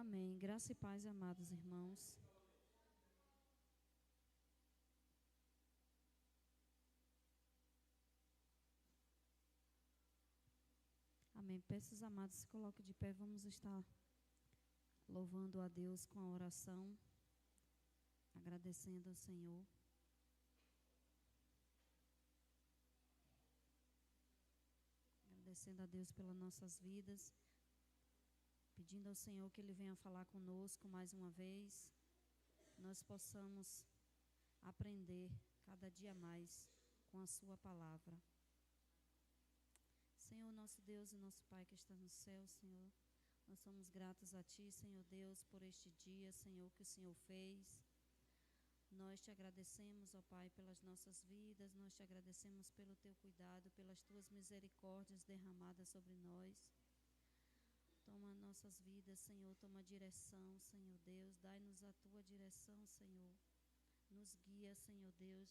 Amém. Graça e paz, amados irmãos. Amém. Peço os amados, se coloquem de pé. Vamos estar louvando a Deus com a oração, agradecendo ao Senhor. Agradecendo a Deus pelas nossas vidas, pedindo ao Senhor que Ele venha falar conosco mais uma vez, nós possamos aprender cada dia mais com a Sua palavra. Senhor, nosso Deus e nosso Pai que está no céu, Senhor, nós somos gratos a Ti, Senhor Deus, por este dia, Senhor, que o Senhor fez. Nós te agradecemos, ó Pai, pelas nossas vidas, nós te agradecemos pelo Teu cuidado, pelas Tuas misericórdias derramadas sobre nós. Toma nossas vidas, Senhor, toma direção, Senhor Deus, dai-nos a Tua direção, Senhor. Nos guia, Senhor Deus,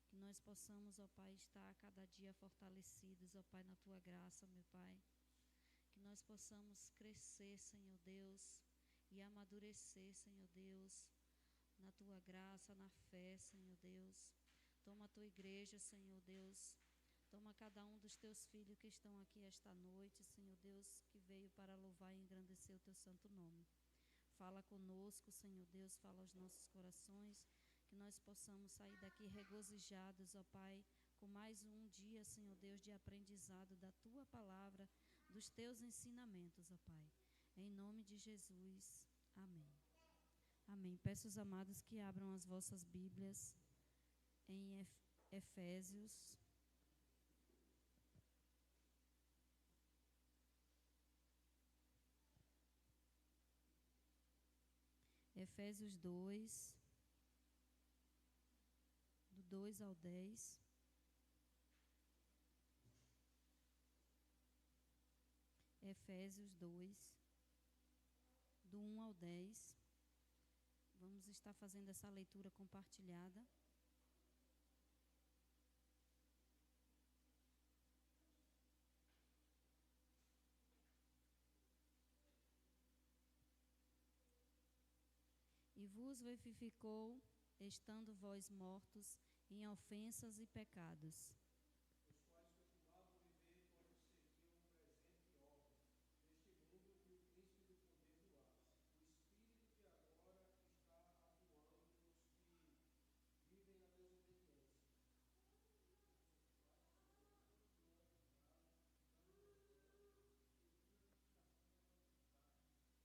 que nós possamos, ó Pai, estar a cada dia fortalecidos, ó Pai, na Tua graça, meu Pai. Que nós possamos crescer, Senhor Deus, e amadurecer, Senhor Deus, na Tua graça, na fé, Senhor Deus. Toma a Tua igreja, Senhor Deus. Toma cada um dos Teus filhos que estão aqui esta noite, Senhor Deus, que veio para louvar e engrandecer o Teu santo nome. Fala conosco, Senhor Deus, fala aos nossos corações, que nós possamos sair daqui regozijados, ó Pai, com mais um dia, Senhor Deus, de aprendizado da Tua palavra, dos Teus ensinamentos, ó Pai. Em nome de Jesus, amém. Amém. Peço aos amados que abram as vossas Bíblias em Efésios. Efésios 2, do 2 ao 10. Efésios 2, do 1 ao 10. Vamos estar fazendo essa leitura compartilhada. E vos vivificou, estando vós mortos em ofensas e pecados, os quais costumavam viver quando serviam o presente ordem deste mundo e o príncipe do poder do ar, o espírito que agora está atuando nos que vivem na desobediência. Deus nos ressuscitou com Cristo e com Ele nos fez assentar nos lugares celestiais em Cristo Jesus.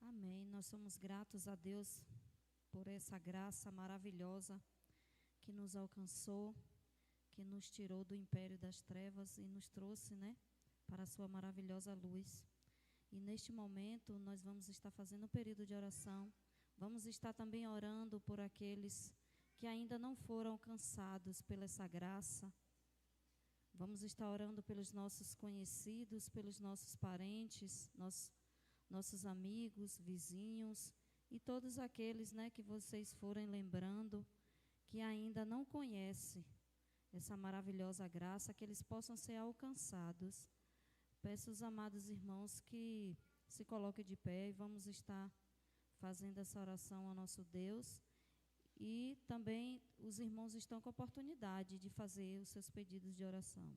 Amém. Nós somos gratos a Deus por essa graça maravilhosa que nos alcançou, que nos tirou do império das trevas e nos trouxe, para a sua maravilhosa luz. E neste momento nós vamos estar fazendo um período de oração. Vamos estar também orando por aqueles que ainda não foram alcançados pela essa graça. Vamos estar orando pelos nossos conhecidos, pelos nossos parentes, nossos amigos, vizinhos e todos aqueles, que vocês forem lembrando que ainda não conhecem essa maravilhosa graça, que eles possam ser alcançados. Peço aos amados irmãos que se coloquem de pé e vamos estar fazendo essa oração ao nosso Deus. E também os irmãos estão com a oportunidade de fazer os seus pedidos de oração.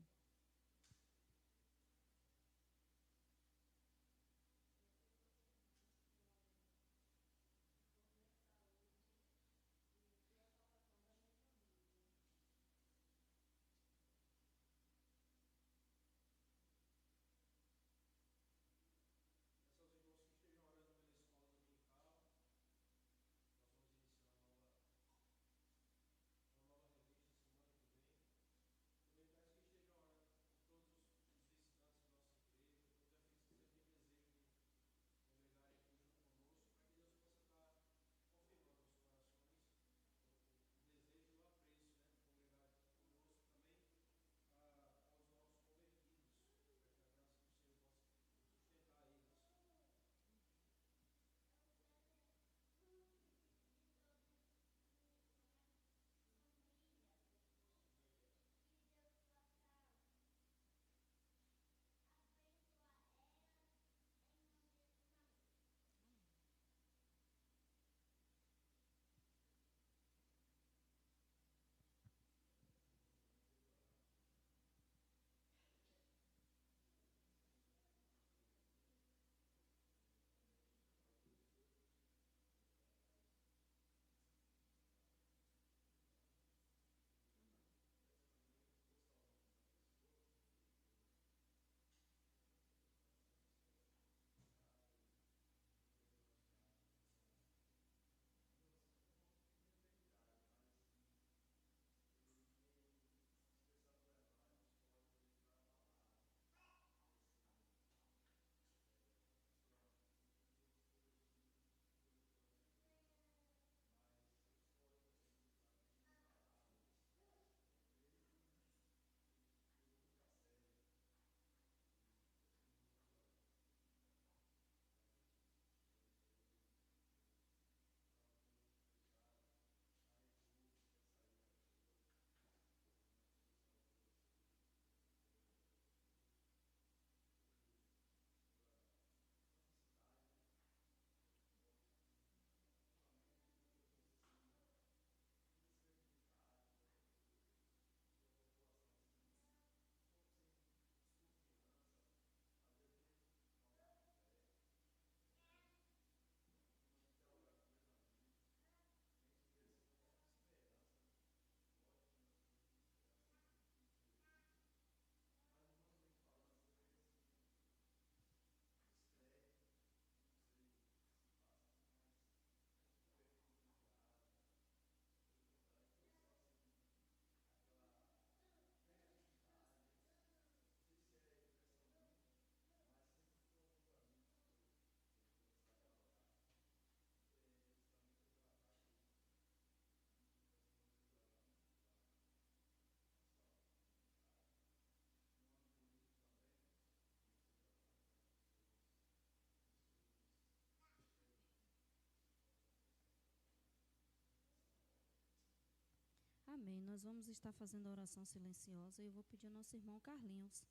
Amém. Nós vamos estar fazendo a oração silenciosa e eu vou pedir ao nosso irmão Carlinhos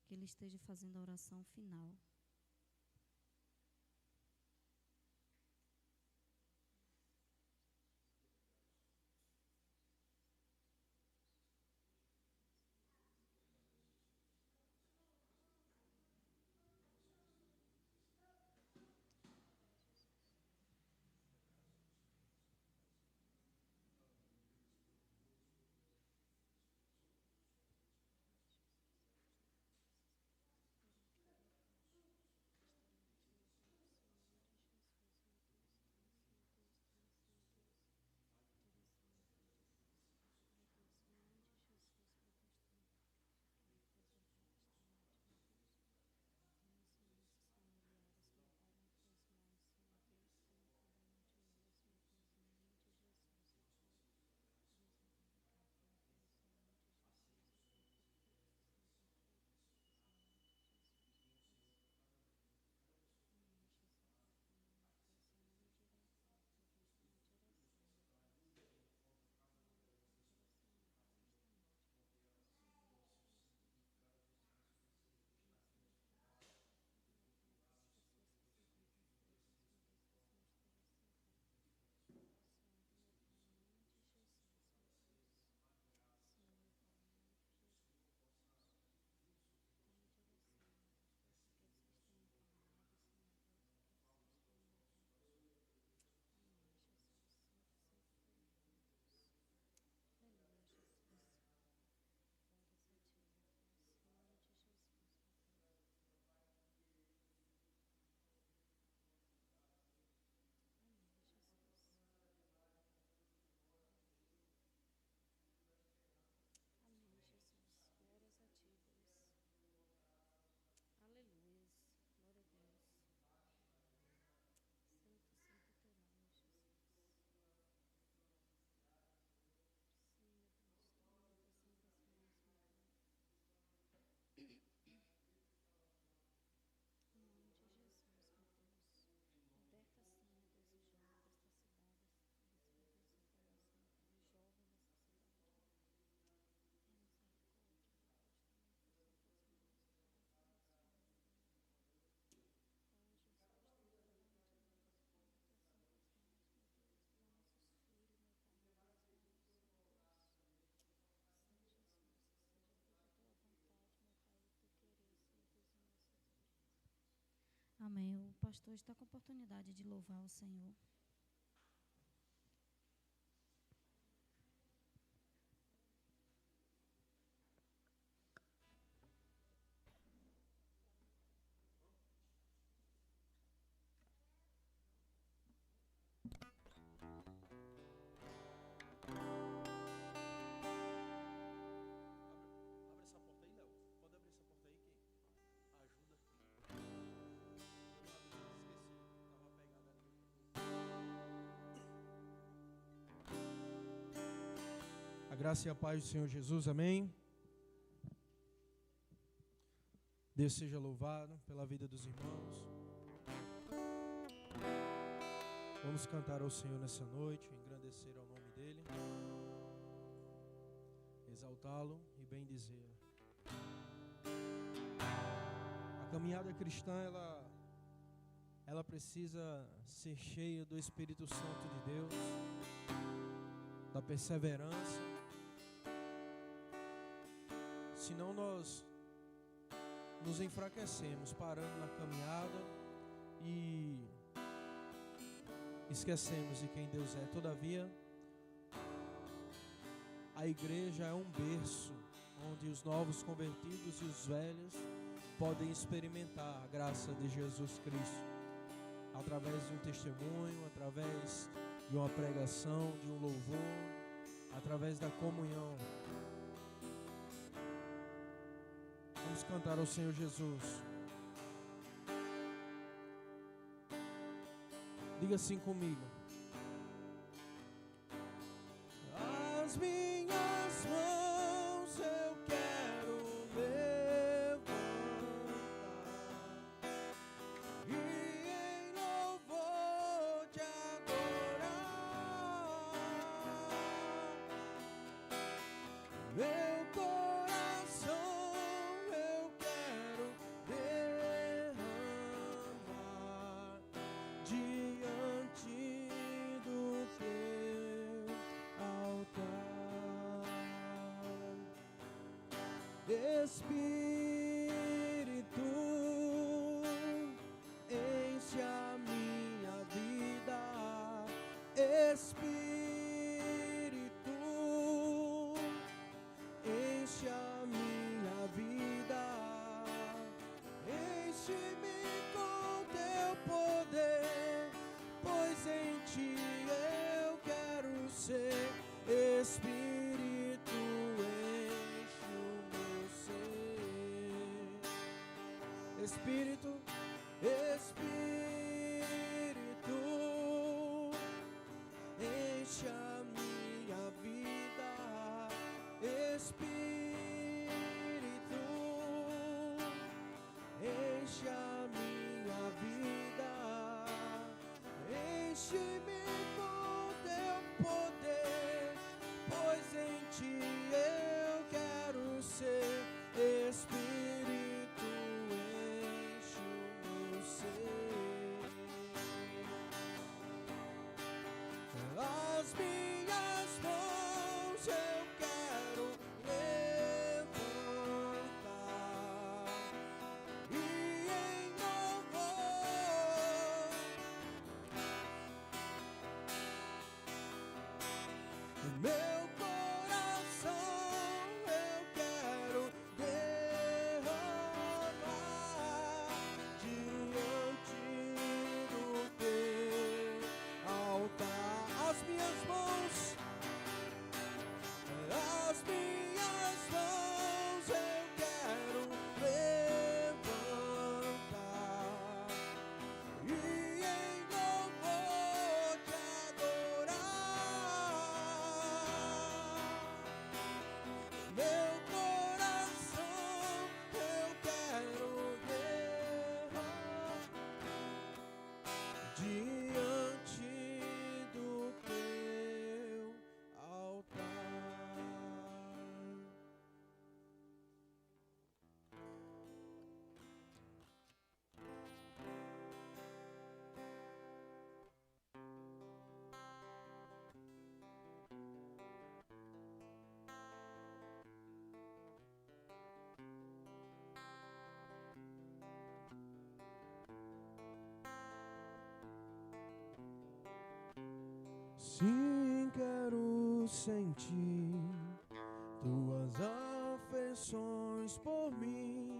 que ele esteja fazendo a oração final. Amém. O pastor está com a oportunidade de louvar o Senhor. A graça e a paz do Senhor Jesus, amém. Deus seja louvado pela vida dos irmãos. Vamos cantar ao Senhor nessa noite, engrandecer ao nome dEle, exaltá-lo e bendizê-lo. A caminhada cristã, ela precisa ser cheia do Espírito Santo de Deus, da perseverança. Senão nós nos enfraquecemos, parando na caminhada e esquecemos de quem Deus é. Todavia, a igreja é um berço onde os novos convertidos e os velhos podem experimentar a graça de Jesus Cristo, através de um testemunho, através de uma pregação, de um louvor, através da comunhão. Vamos cantar ao Senhor Jesus. Diga assim comigo. As minhas mãos eu quero levantar e em louvor te adorar. Meu coração eu quero derramar diante do teu altar. Espírito, enche a minha vida. Espírito, enche a minha vida. Enche-me com teu poder, pois em ti eu quero ser. Espírito, enche o meu ser. Espírito, Espírito, enche a minha vida. Espírito, enche a minha vida. Enche-me com teu poder, pois em ti eu quero ser. Espírito, enche o meu ser. As minhas mãos eu quero levantar e em louvor meu coração eu quero derramar diante do teu altar. As minhas mãos eu quero levantar e em louvor te adorar. Meu coração eu quero derramar diante do teu altar. Sim, quero sentir tuas afeições por mim.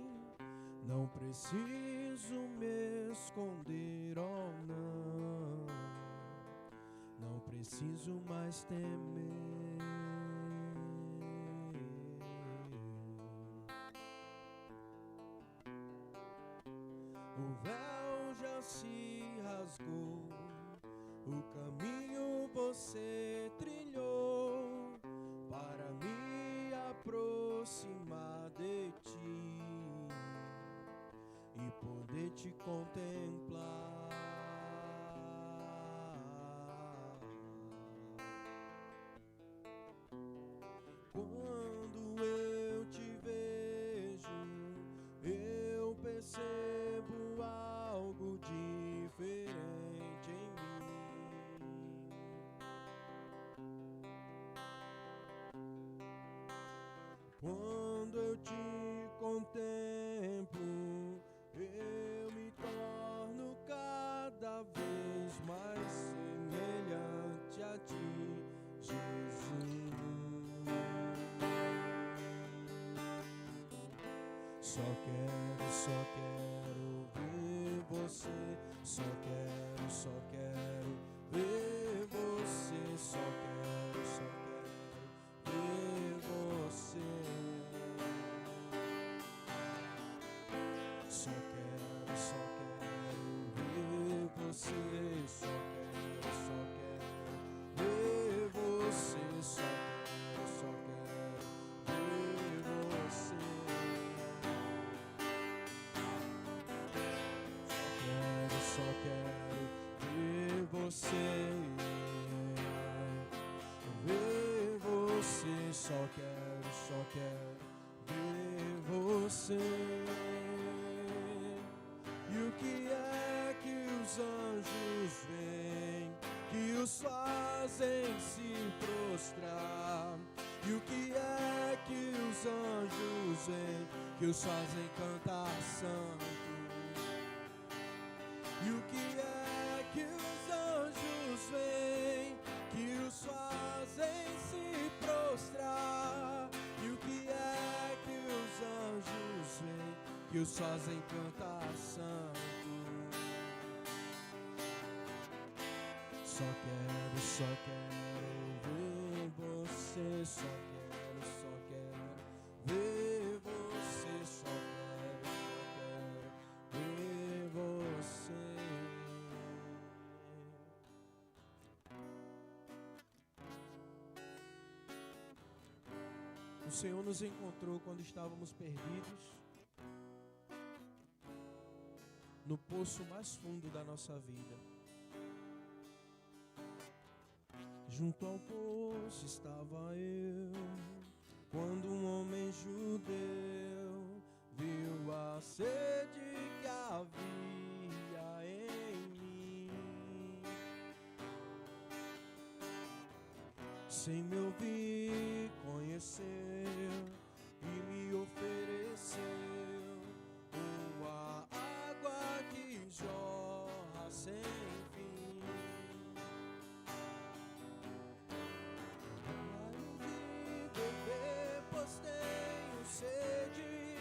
Não preciso me esconder, oh não. Não preciso mais temer. O véu já se rasgou, o caminho você trilhou para me aproximar de ti e poder te contemplar. Quando eu te vejo, eu percebo algo diferente em mim. Quando eu te contemplo, eu me torno cada vez mais semelhante a ti, Jesus. Só quero ver você. Só quero ver você. Só quero ver você. Só quero ver você. Só quero ver você. Só quero ver você. Só quero ver você. Ver você. só quero ver você. E o que é que os anjos veem, que os fazem se prostrar? E o que é que os anjos veem, que os fazem cantar santo? E o que é que os anjos veem, que os fazem se prostrar? E o que é que os anjos veem, que os fazem cantar santo? Só quero ver você, só quero ver você, só quero ver você. O Senhor nos encontrou quando estávamos perdidos, no poço mais fundo da nossa vida. Junto ao poço estava eu, quando um homem judeu viu a sede que havia em mim. Sem me ouvir, conheceu e me ofereceu uma água que jorra sem fim. Vai beber, pois tenho sede,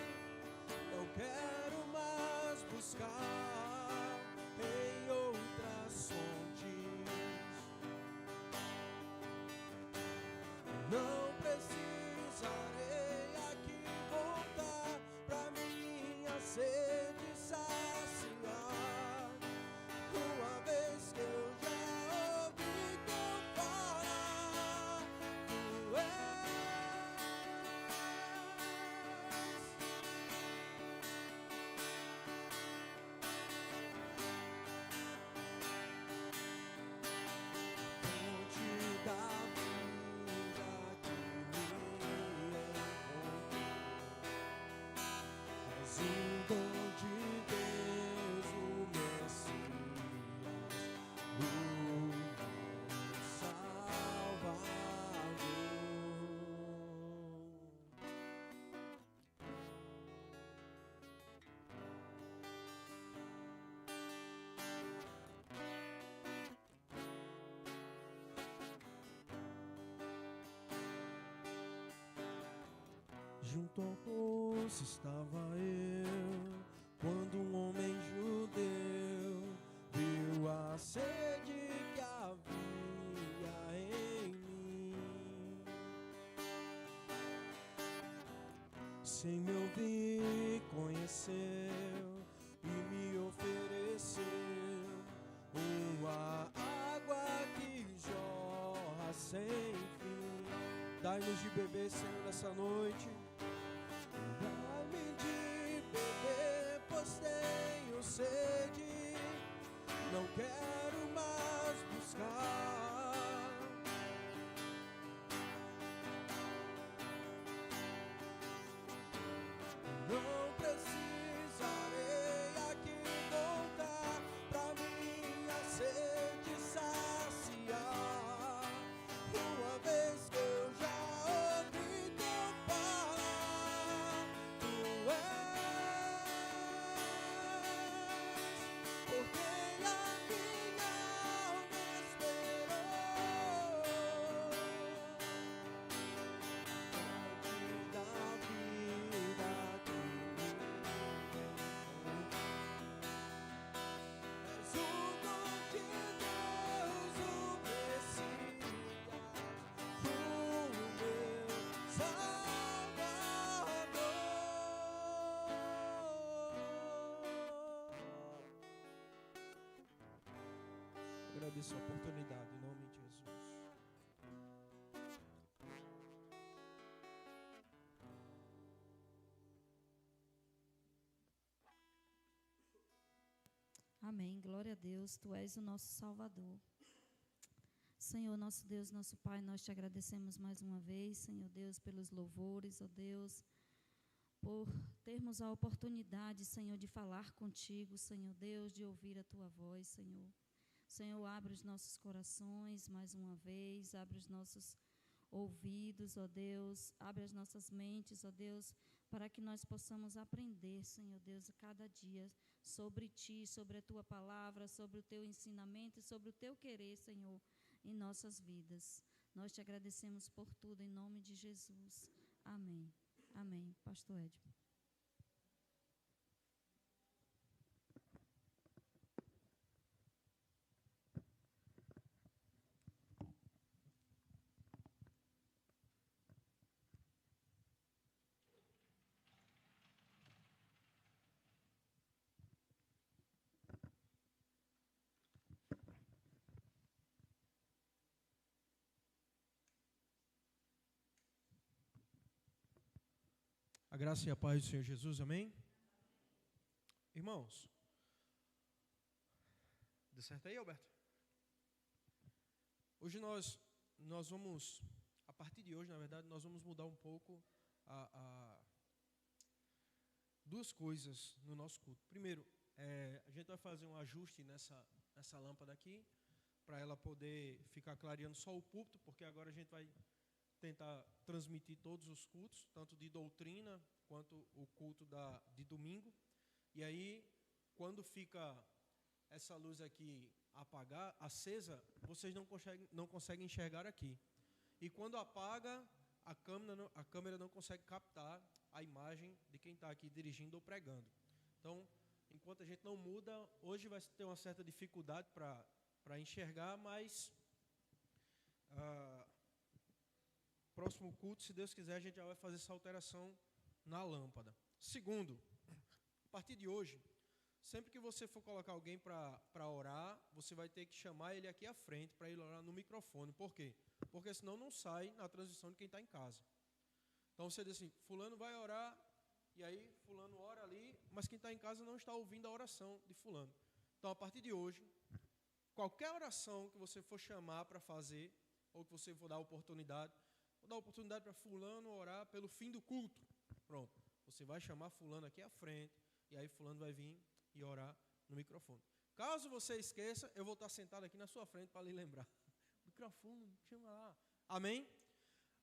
não quero mais buscar em outras fontes. Não precisarei aqui voltar pra minha sede saciar, uma vez que eu já ouvi teu falar. Tu fonte da vida que me encontrou. És um dom de Deus, o Messias, o meu Salvador. Junto ao poço estava eu, quando um homem judeu viu a sede que havia em mim. Sem me ouvir, conheceu e me ofereceu uma água que jorra sem fim. Dai-nos de beber, Senhor, nessa noite. Dá-me de beber, pois tenho sede, não quero mais buscar. Não precisarei aqui voltar pra minha sede saciar, uma vez que eu já ouvi teu falar. Tu és por quem a minha alma esperou. Fonte da vida que me encontrou. És o dom de Deus, o Messias, o meu Salvador. Agradeço a oportunidade em nome de Jesus. Amém. Glória a Deus. Tu és o nosso Salvador. Senhor, nosso Deus, nosso Pai, nós te agradecemos mais uma vez, Senhor Deus, pelos louvores, ó Deus, por termos a oportunidade, Senhor, de falar contigo, Senhor Deus, de ouvir a tua voz, Senhor. Senhor, abre os nossos corações mais uma vez, abre os nossos ouvidos, ó Deus, abre as nossas mentes, ó Deus, para que nós possamos aprender, Senhor Deus, a cada dia sobre Ti, sobre a Tua palavra, sobre o Teu ensinamento e sobre o Teu querer, Senhor, em nossas vidas. Nós te agradecemos por tudo, em nome de Jesus. Amém. Amém. Pastor Edmo. A graça e a paz do Senhor Jesus, amém? Irmãos, deu certo aí, Alberto? Hoje nós vamos, a partir de hoje, na verdade, nós vamos mudar um pouco duas coisas no nosso culto. Primeiro, a gente vai fazer um ajuste nessa lâmpada aqui, para ela poder ficar clareando só o púlpito, porque agora a gente vai tentar transmitir todos os cultos, tanto de doutrina quanto o culto de domingo. E aí, quando fica essa luz aqui acesa, vocês não conseguem enxergar aqui. E quando apaga, a câmera não consegue captar a imagem de quem está aqui dirigindo ou pregando. Então, enquanto a gente não muda, hoje vai ter uma certa dificuldade para enxergar, mas próximo culto, se Deus quiser, a gente já vai fazer essa alteração na lâmpada. Segundo, a partir de hoje, sempre que você for colocar alguém para orar, você vai ter que chamar ele aqui à frente para ele orar no microfone. Por quê? Porque senão não sai na transmissão de quem está em casa. Então você diz assim, fulano vai orar, e aí fulano ora ali, mas quem está em casa não está ouvindo a oração de fulano. Então, a partir de hoje, qualquer oração que você for chamar para fazer, ou que você for dar oportunidade, vou dar oportunidade para fulano orar pelo fim do culto. Pronto, você vai chamar fulano aqui à frente, e aí fulano vai vir e orar no microfone. Caso você esqueça, eu vou estar sentado aqui na sua frente para lhe lembrar. Microfone, chama lá. Amém?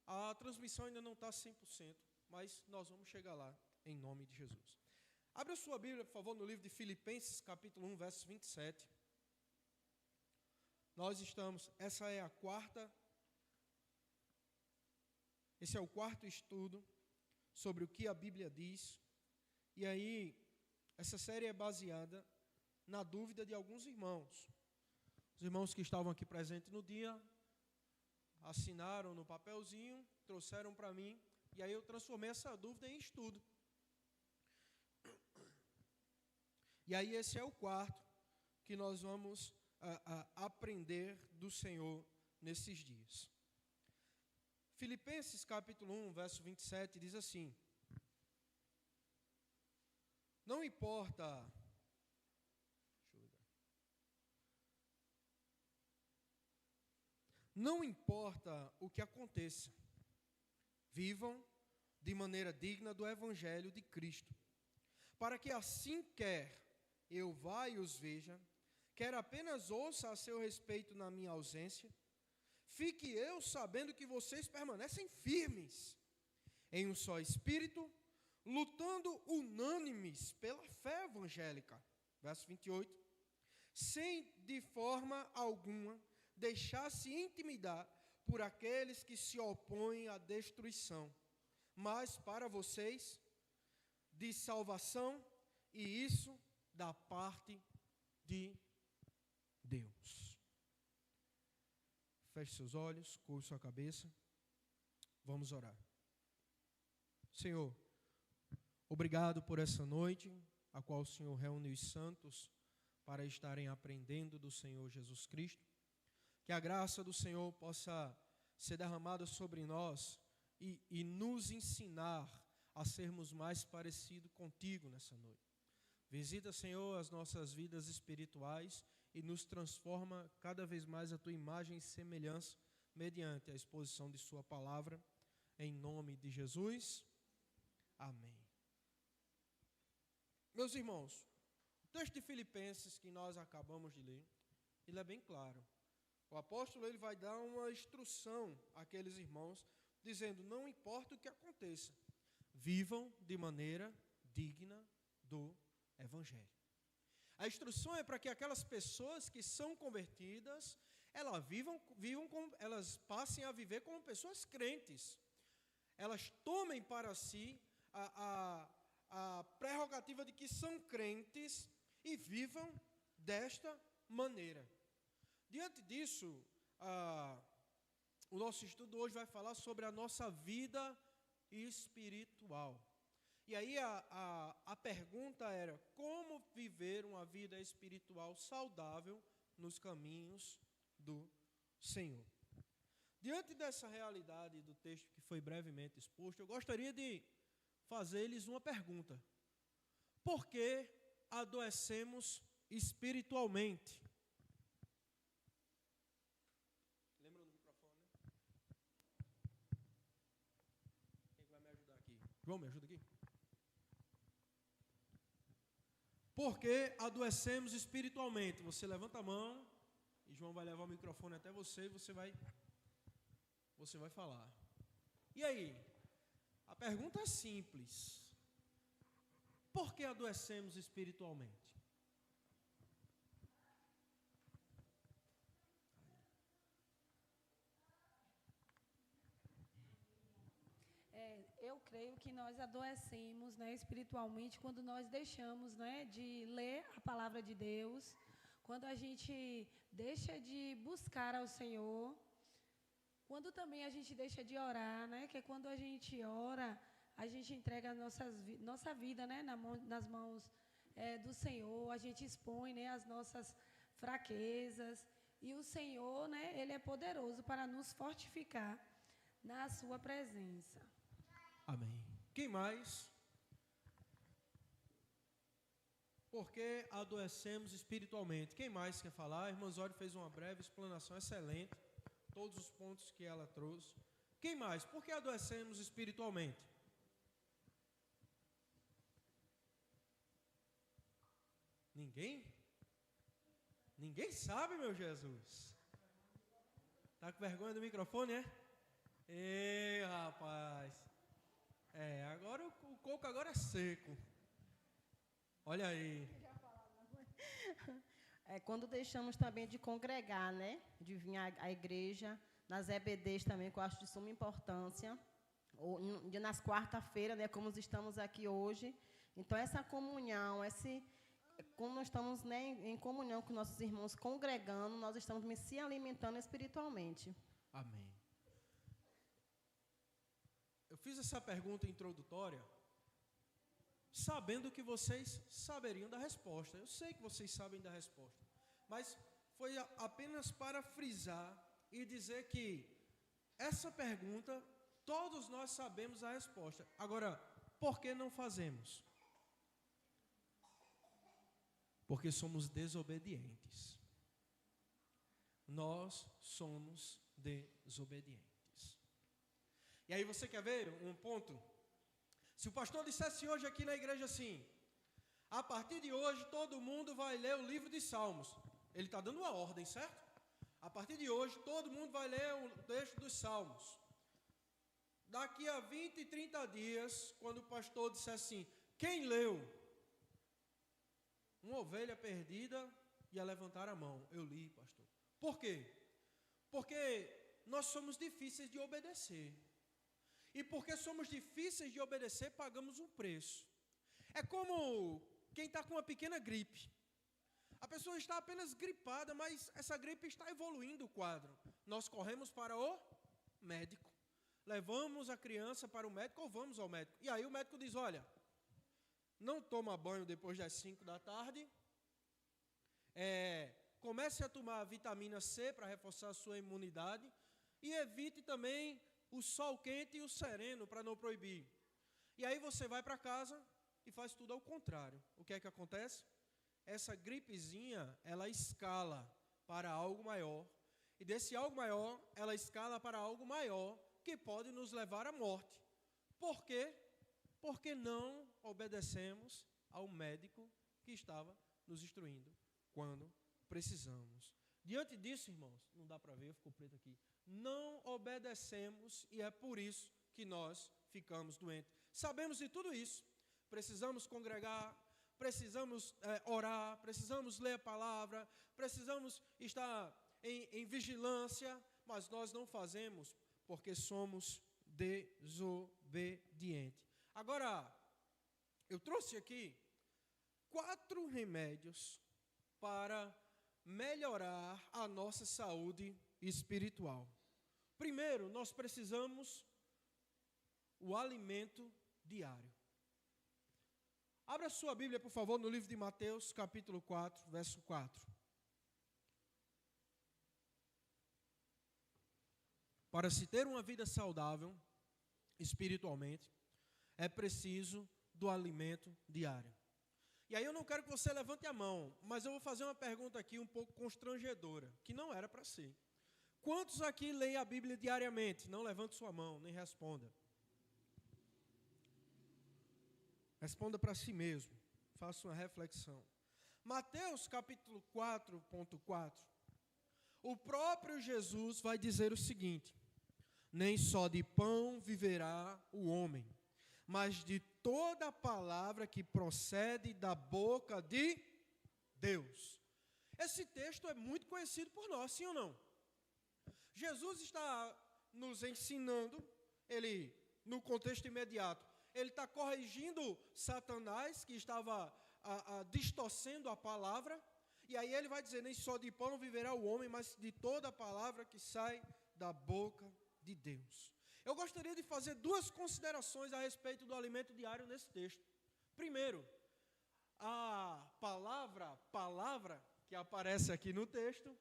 A transmissão ainda não está 100%, mas nós vamos chegar lá, em nome de Jesus. Abra sua Bíblia, por favor, no livro de Filipenses, capítulo 1, verso 27. Esse é o quarto estudo sobre o que a Bíblia diz. E aí, essa série é baseada na dúvida de alguns irmãos. Os irmãos que estavam aqui presentes no dia, assinaram no papelzinho, trouxeram para mim, e aí eu transformei essa dúvida em estudo. E aí esse é o quarto que nós vamos aprender do Senhor nesses dias. Filipenses capítulo 1, verso 27 diz assim: Não importa o que aconteça, vivam de maneira digna do Evangelho de Cristo, para que assim quer eu vá e os veja, quer apenas ouça a seu respeito na minha ausência, fique eu sabendo que vocês permanecem firmes em um só espírito, lutando unânimes pela fé evangélica. Verso 28. Sem de forma alguma deixar-se intimidar por aqueles que se opõem à destruição, mas para vocês de salvação, e isso da parte de Deus. Feche seus olhos, curve sua cabeça. Vamos orar. Senhor, obrigado por essa noite, a qual o Senhor reúne os santos para estarem aprendendo do Senhor Jesus Cristo. Que a graça do Senhor possa ser derramada sobre nós e nos ensinar a sermos mais parecidos contigo nessa noite. Visita, Senhor, as nossas vidas espirituais e nos transforma cada vez mais a tua imagem e semelhança mediante a exposição de sua palavra, em nome de Jesus. Amém. Meus irmãos, o texto de Filipenses que nós acabamos de ler, ele é bem claro. O apóstolo ele vai dar uma instrução àqueles irmãos, dizendo, não importa o que aconteça, vivam de maneira digna do Evangelho. A instrução é para que aquelas pessoas que são convertidas, elas passem a viver como pessoas crentes. Elas tomem para si a prerrogativa de que são crentes e vivam desta maneira. Diante disso, o nosso estudo hoje vai falar sobre a nossa vida espiritual. E aí a pergunta era, como viver uma vida espiritual saudável nos caminhos do Senhor? Diante dessa realidade do texto que foi brevemente exposto, eu gostaria de fazer-lhes uma pergunta. Por que adoecemos espiritualmente? Lembra do microfone, né? Quem vai me ajudar aqui? João, me ajuda aqui. Por que adoecemos espiritualmente? Você levanta a mão e João vai levar o microfone até você e você vai falar. E aí? A pergunta é simples. Por que adoecemos espiritualmente? Eu creio que nós adoecemos, né, espiritualmente quando nós deixamos, né, de ler a palavra de Deus, quando a gente deixa de buscar ao Senhor, quando também a gente deixa de orar, né, que é quando a gente ora, a gente entrega nossa vida, né, nas mãos do Senhor, a gente expõe, né, as nossas fraquezas, e o Senhor, né, Ele é poderoso para nos fortificar na sua presença. Amém. Quem mais? Porque adoecemos espiritualmente. Quem mais quer falar? A irmã Zório fez uma breve explanação excelente, todos os pontos que ela trouxe. Quem mais? Por que adoecemos espiritualmente? Ninguém? Ninguém sabe, meu Jesus. Tá com vergonha do microfone, é? Ei, rapaz. Agora o coco agora é seco. Olha aí. Quando deixamos também de congregar, né? De vir à igreja, nas EBDs também, que eu acho de suma importância. Ou nas quarta-feiras, né? Como estamos aqui hoje. Então, essa comunhão, quando nós estamos, né, em comunhão com nossos irmãos, congregando, nós estamos se alimentando espiritualmente. Amém. Eu fiz essa pergunta introdutória sabendo que vocês saberiam da resposta. Eu sei que vocês sabem da resposta. Mas foi apenas para frisar e dizer que essa pergunta, todos nós sabemos a resposta. Agora, por que não fazemos? Porque somos desobedientes. Nós somos desobedientes. E aí você quer ver um ponto? Se o pastor dissesse hoje aqui na igreja assim, a partir de hoje todo mundo vai ler o livro de Salmos. Ele está dando uma ordem, certo? A partir de hoje todo mundo vai ler o texto dos Salmos. Daqui a 20 e 30 dias, quando o pastor disser assim, quem leu? Uma ovelha perdida ia levantar a mão. Eu li, pastor. Por quê? Porque nós somos difíceis de obedecer. E porque somos difíceis de obedecer, pagamos um preço. É como quem está com uma pequena gripe. A pessoa está apenas gripada, mas essa gripe está evoluindo o quadro. Nós corremos para o médico. Levamos a criança para o médico ou vamos ao médico. E aí o médico diz, olha, não toma banho depois das 5 da tarde. Comece a tomar vitamina C para reforçar a sua imunidade. E evite também o sol quente e o sereno para não proibir. E aí você vai para casa e faz tudo ao contrário. O que é que acontece? essa gripezinha, ela escala para algo maior. E desse algo maior, ela escala para algo maior, que pode nos levar à morte. Por quê? Porque não obedecemos ao médico que estava nos instruindo quando precisamos. Diante disso, irmãos, não dá para ver, ficou preto aqui. Não obedecemos e é por isso que nós ficamos doentes. Sabemos de tudo isso. Precisamos congregar, precisamos orar, precisamos ler a palavra, precisamos estar em vigilância, mas nós não fazemos porque somos desobedientes. Agora, eu trouxe aqui 4 remédios para melhorar a nossa saúde espiritual. Primeiro, nós precisamos o alimento diário. Abra sua Bíblia, por favor, no livro de Mateus, capítulo 4, verso 4. Para se ter uma vida saudável, espiritualmente, é preciso do alimento diário. E aí eu não quero que você levante a mão, mas eu vou fazer uma pergunta aqui um pouco constrangedora, que não era para ser. Quantos aqui leem a Bíblia diariamente? Não levante sua mão, nem responda. Responda para si mesmo, faça uma reflexão. Mateus capítulo 4.4, o próprio Jesus vai dizer o seguinte: nem só de pão viverá o homem, mas de toda a palavra que procede da boca de Deus. Esse texto é muito conhecido por nós, sim ou não? Jesus está nos ensinando, ele, no contexto imediato, ele está corrigindo Satanás, que estava distorcendo a palavra, e aí ele vai dizer, nem só de pão viverá o homem, mas de toda a palavra que sai da boca de Deus. Eu gostaria de fazer 2 considerações a respeito do alimento diário nesse texto. Primeiro, a palavra que aparece aqui no texto,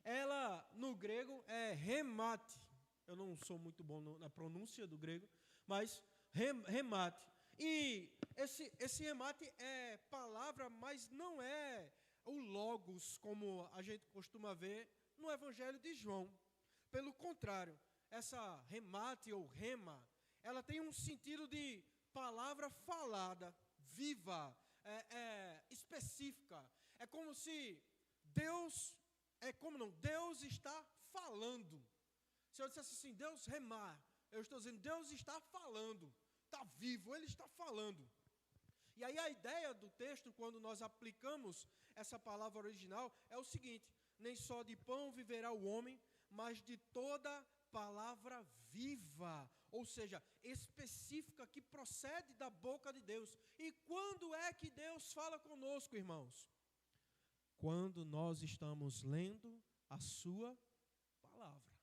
ela no grego é remate. Eu não sou muito bom na pronúncia do grego, mas remate. E esse remate é palavra, mas não é o logos, como a gente costuma ver no Evangelho de João. Pelo contrário, essa remate ou rema, ela tem um sentido de palavra falada, viva, específica. É como se Deus está falando. Se eu dissesse assim, Deus remar, eu estou dizendo, Deus está falando, está vivo, Ele está falando. E aí a ideia do texto, quando nós aplicamos essa palavra original, é o seguinte: nem só de pão viverá o homem, mas de toda palavra viva, ou seja, específica, que procede da boca de Deus. E quando é que Deus fala conosco, irmãos? Quando nós estamos lendo a sua palavra.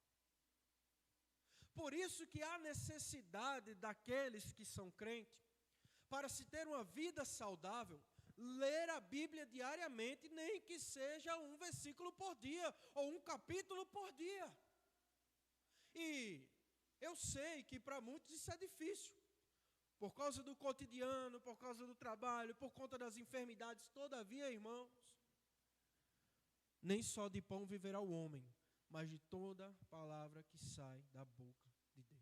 Por isso que há necessidade daqueles que são crentes, para se ter uma vida saudável, ler a Bíblia diariamente, nem que seja um versículo por dia, ou um capítulo por dia. E eu sei que para muitos isso é difícil, por causa do cotidiano, por causa do trabalho, por conta das enfermidades. Todavia, irmãos, nem só de pão viverá o homem, mas de toda palavra que sai da boca de Deus.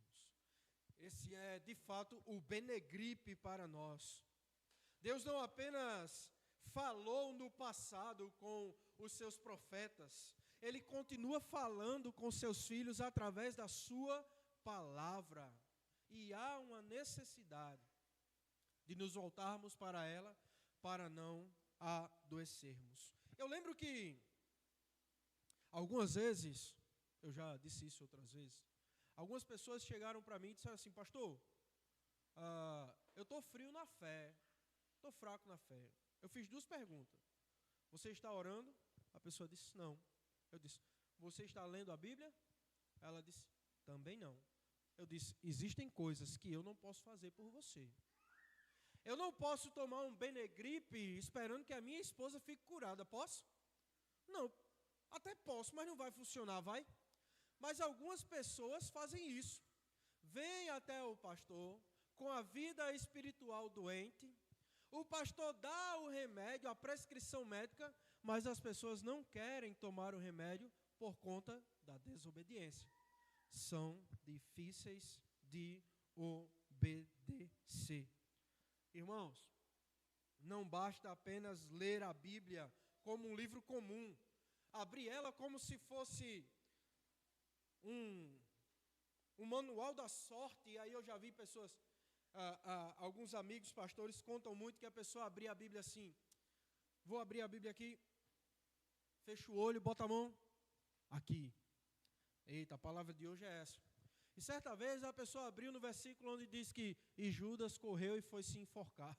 Esse é, de fato, o benegripe para nós. Deus não apenas falou no passado com os seus profetas, Ele continua falando com seus filhos através da sua palavra. E há uma necessidade de nos voltarmos para ela, para não adoecermos. Eu lembro que, algumas vezes, eu já disse isso outras vezes, algumas pessoas chegaram para mim e disseram assim: pastor, eu estou frio na fé, estou fraco na fé. Eu fiz 2 perguntas. Você está orando? A pessoa disse, não. Eu disse, você está lendo a Bíblia? Ela disse, também não. Eu disse, existem coisas que eu não posso fazer por você. Eu não posso tomar um benegripe esperando que a minha esposa fique curada. Posso? Não. Até posso, mas não vai funcionar, vai? Mas algumas pessoas fazem isso. Vêm até o pastor com a vida espiritual doente, O pastor dá o remédio, a prescrição médica, mas as pessoas não querem tomar o remédio por conta da desobediência. São difíceis de obedecer. Irmãos, não basta apenas ler a Bíblia como um livro comum, abrir ela como se fosse um manual da sorte. E aí eu já vi pessoas, alguns amigos pastores contam muito que a pessoa abria a Bíblia assim, vou abrir a Bíblia aqui, fecha o olho, bota a mão aqui. Eita, a palavra de hoje é essa. E certa vez a pessoa abriu no versículo onde diz que e Judas correu e foi se enforcar.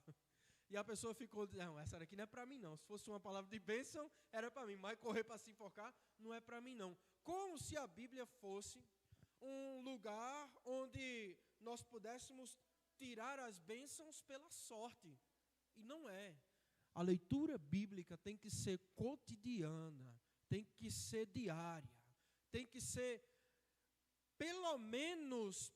E a pessoa ficou, não, essa daqui não é para mim não. Se fosse uma palavra de bênção, era para mim. Mas correr para se enforcar, não é para mim não. Como se a Bíblia fosse um lugar onde nós pudéssemos tirar as bênçãos pela sorte. E não é. A leitura bíblica tem que ser cotidiana, tem que ser diária, tem que ser pelo menos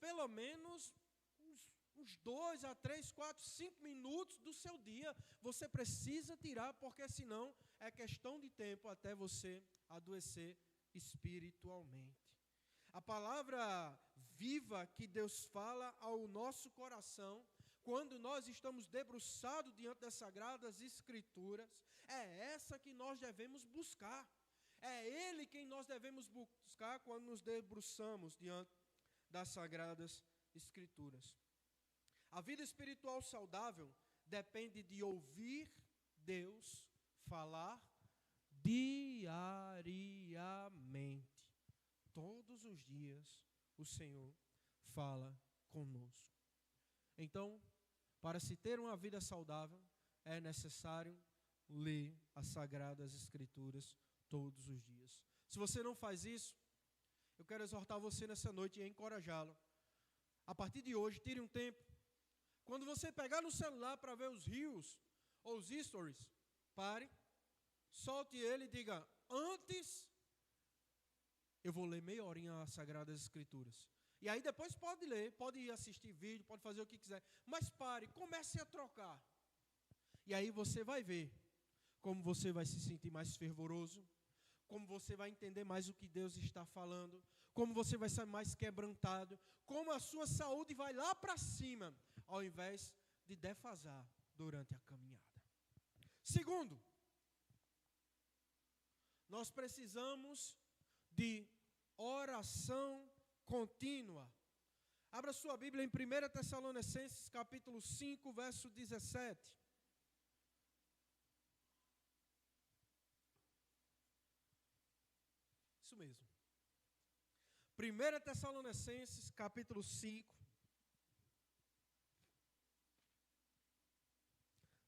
uns 2 a 3, 4, 5 minutos do seu dia. Você precisa tirar, porque senão é questão de tempo até você adoecer espiritualmente. A palavra viva que Deus fala ao nosso coração, quando nós estamos debruçados diante das Sagradas Escrituras, é essa que nós devemos buscar. É Ele quem nós devemos buscar quando nos debruçamos diante das Sagradas Escrituras. A vida espiritual saudável depende de ouvir Deus falar diariamente. Todos os dias o Senhor fala conosco. Então, para se ter uma vida saudável, é necessário ler as Sagradas Escrituras todos os dias. Se você não faz isso, eu quero exortar você nessa noite e encorajá-lo. A partir de hoje, tire um tempo. Quando você pegar no celular para ver os reels ou os stories, pare, solte ele e diga, antes eu vou ler meia horinha as Sagradas Escrituras. E aí depois pode ler, pode ir assistir vídeo, pode fazer o que quiser. Mas pare, comece a trocar. E aí você vai ver como você vai se sentir mais fervoroso, como você vai entender mais o que Deus está falando, como você vai ser mais quebrantado, como a sua saúde vai lá para cima, ao invés de defasar durante a caminhada. Segundo, nós precisamos de oração contínua. Abra sua Bíblia em 1 Tessalonicenses, capítulo 5, verso 17. Isso mesmo. 1 Tessalonicenses, capítulo 5,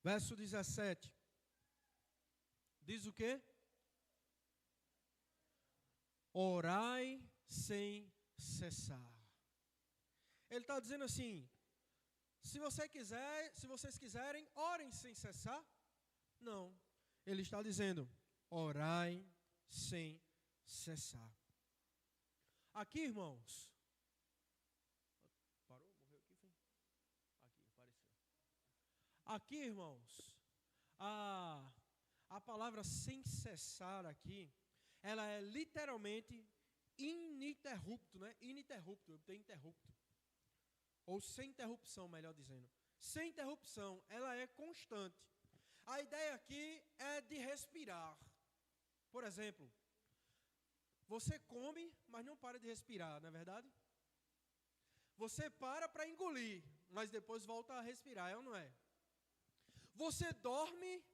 verso 17. Diz o quê? Orai sem cessar. Ele está dizendo assim, se vocês quiserem, orem sem cessar. Não. Ele está dizendo, orai sem cessar. Aqui, irmãos. Parou? Morreu aqui? Foi? Aqui, apareceu. Aqui, irmãos, a palavra sem cessar aqui, ela é literalmente ininterrupto, né? Ininterrupto, eu tenho interrupto. Ou sem interrupção, melhor dizendo. Sem interrupção, ela é constante. A ideia aqui é de respirar. Por exemplo, você come, mas não para de respirar, não é verdade? Você para engolir, mas depois volta a respirar, é ou não é? Você dorme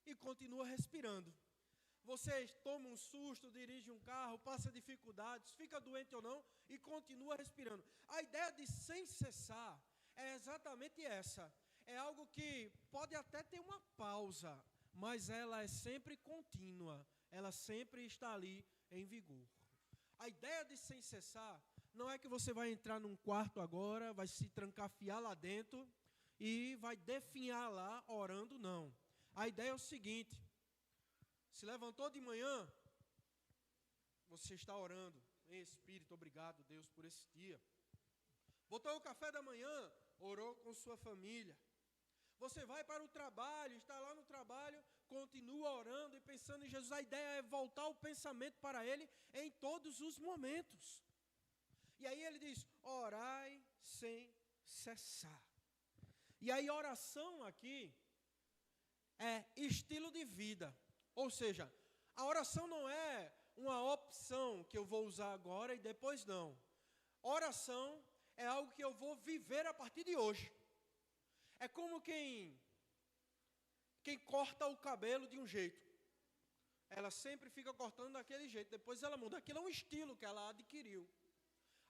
e continua respirando. Você toma um susto, dirige um carro, passa dificuldades, fica doente ou não e continua respirando. A ideia de sem cessar é exatamente essa. É algo que pode até ter uma pausa, mas ela é sempre contínua. Ela sempre está ali em vigor. A ideia de sem cessar não é que você vai entrar num quarto agora, vai se trancafiar lá dentro e vai definhar lá orando, não. A ideia é o seguinte, se levantou de manhã, você está orando, em espírito, obrigado Deus por esse dia. Botou o café da manhã, orou com sua família. Você vai para o trabalho, está lá no trabalho, continua orando e pensando em Jesus. A ideia é voltar o pensamento para Ele em todos os momentos. E aí ele diz, orai sem cessar. E aí oração aqui é estilo de vida. Ou seja, a oração não é uma opção que eu vou usar agora e depois não. Oração é algo que eu vou viver a partir de hoje. É como quem corta o cabelo de um jeito. Ela sempre fica cortando daquele jeito, depois ela muda. Aquilo é um estilo que ela adquiriu.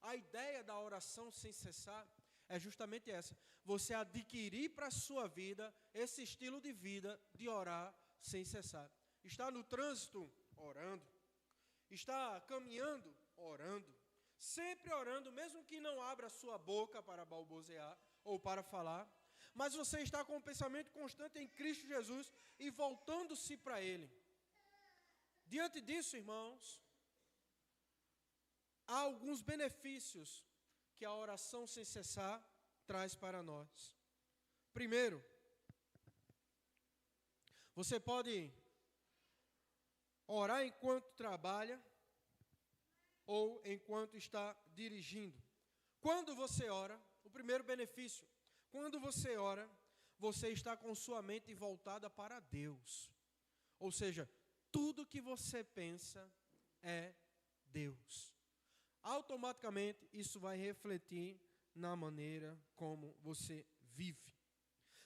A ideia da oração sem cessar é justamente essa. Você adquirir para a sua vida esse estilo de vida de orar sem cessar. Está no trânsito? Orando. Está caminhando? Orando. Sempre orando, mesmo que não abra a sua boca para balbuciar ou para falar. Mas você está com um pensamento constante em Cristo Jesus e voltando-se para Ele. Diante disso, irmãos, há alguns benefícios que a oração sem cessar traz para nós. Primeiro, você pode orar enquanto trabalha ou enquanto está dirigindo. Quando você ora, o primeiro benefício, quando você ora, você está com sua mente voltada para Deus. Ou seja, tudo que você pensa é Deus. Automaticamente, isso vai refletir na maneira como você vive.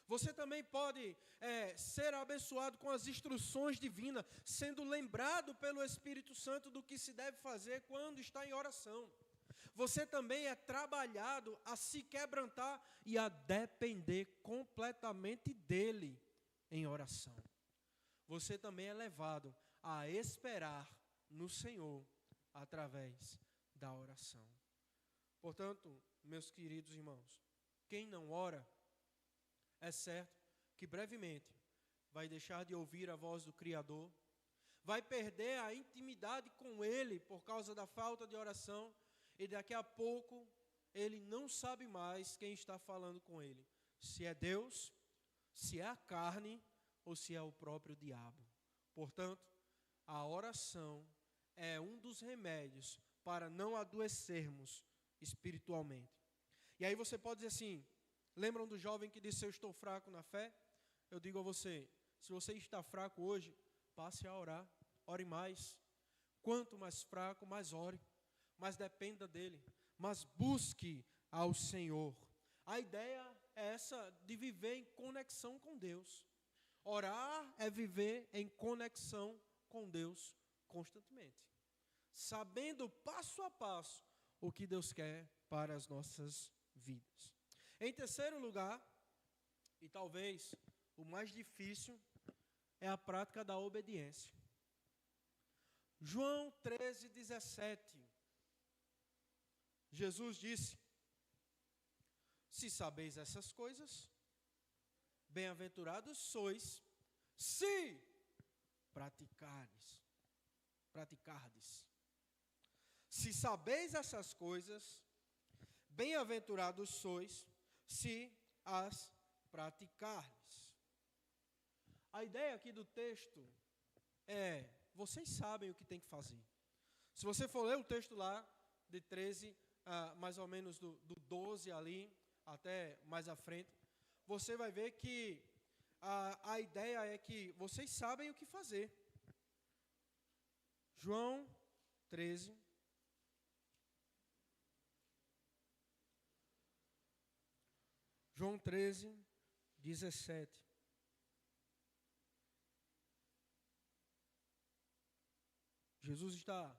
Você também pode ser abençoado com as instruções divinas, sendo lembrado pelo Espírito Santo do que se deve fazer quando está em oração. Você também é trabalhado a se quebrantar e a depender completamente dEle em oração. Você também é levado a esperar no Senhor através da oração. Portanto, meus queridos irmãos, quem não ora, é certo que brevemente vai deixar de ouvir a voz do Criador, vai perder a intimidade com Ele por causa da falta de oração, e daqui a pouco ele não sabe mais quem está falando com ele. Se é Deus, se é a carne ou se é o próprio diabo. Portanto, a oração é um dos remédios para não adoecermos espiritualmente. E aí você pode dizer assim, lembram do jovem que disse, eu estou fraco na fé? Eu digo a você, se você está fraco hoje, passe a orar, ore mais. Quanto mais fraco, mais ore. Mas dependa dele, mas busque ao Senhor. A ideia é essa de viver em conexão com Deus. Orar é viver em conexão com Deus constantemente, sabendo passo a passo o que Deus quer para as nossas vidas. Em terceiro lugar, e talvez o mais difícil, é a prática da obediência. João 13:17. Jesus disse, se sabeis essas coisas, bem-aventurados sois, se praticardes. Se sabeis essas coisas, bem-aventurados sois, se as praticardes. A ideia aqui do texto é, vocês sabem o que tem que fazer. Se você for ler o texto lá, de 13, mais ou menos do 12 ali, até mais à frente, você vai ver que a ideia é que vocês sabem o que fazer. João 13. João 13:17. Jesus está,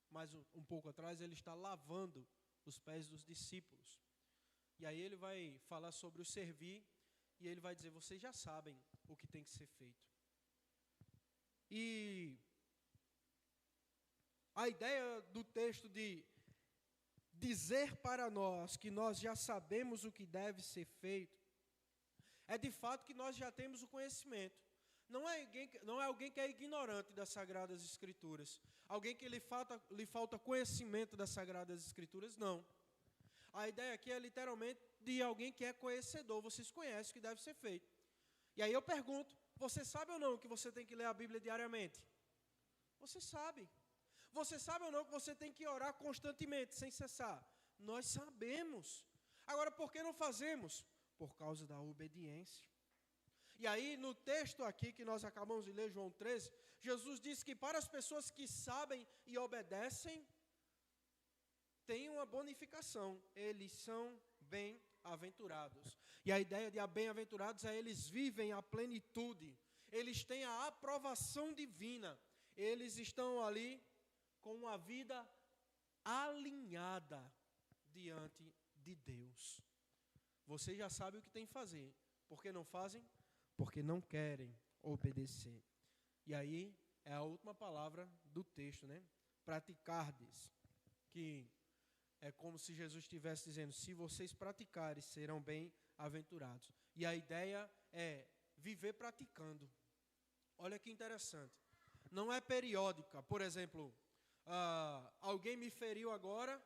mais um pouco atrás, ele está lavando os pés dos discípulos. E aí ele vai falar sobre o servir, e ele vai dizer, vocês já sabem o que tem que ser feito. E a ideia do texto de dizer para nós que nós já sabemos o que deve ser feito, é de fato que nós já temos o conhecimento. Não é alguém que é ignorante das Sagradas Escrituras, alguém que lhe falta conhecimento das Sagradas Escrituras, não. A ideia aqui é literalmente de alguém que é conhecedor, vocês conhecem o que deve ser feito. E aí eu pergunto, você sabe ou não que você tem que ler a Bíblia diariamente? Você sabe. Você sabe ou não que você tem que orar constantemente, sem cessar? Nós sabemos. Agora, por que não fazemos? Por causa da obediência. E aí, no texto aqui que nós acabamos de ler, João 13, Jesus diz que para as pessoas que sabem e obedecem, tem uma bonificação. Eles são bem-aventurados. E a ideia de bem-aventurados é eles vivem a plenitude. Eles têm a aprovação divina. Eles estão ali com uma vida alinhada diante de Deus. Vocês já sabem o que tem que fazer. Por que não fazem? Porque não querem obedecer. E aí é a última palavra do texto, né? Praticardes, que é como se Jesus estivesse dizendo, se vocês praticarem, serão bem-aventurados. E a ideia é viver praticando. Olha que interessante. Não é periódica. Por exemplo, alguém me feriu agora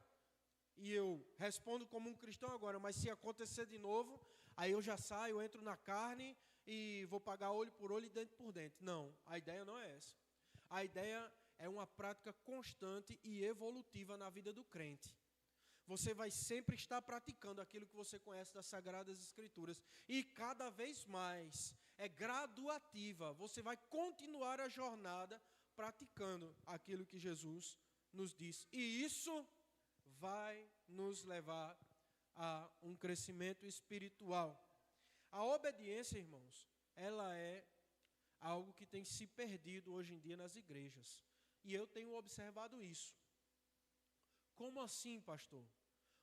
e eu respondo como um cristão agora, mas se acontecer de novo, aí eu já saio, entro na carne e vou pagar olho por olho e dente por dente. Não, a ideia não é essa. A ideia é uma prática constante e evolutiva na vida do crente. Você vai sempre estar praticando aquilo que você conhece das Sagradas Escrituras. E cada vez mais, é graduativa. Você vai continuar a jornada praticando aquilo que Jesus nos disse. E isso vai nos levar a um crescimento espiritual. A obediência, irmãos, ela é algo que tem se perdido hoje em dia nas igrejas. E eu tenho observado isso. Como assim, pastor?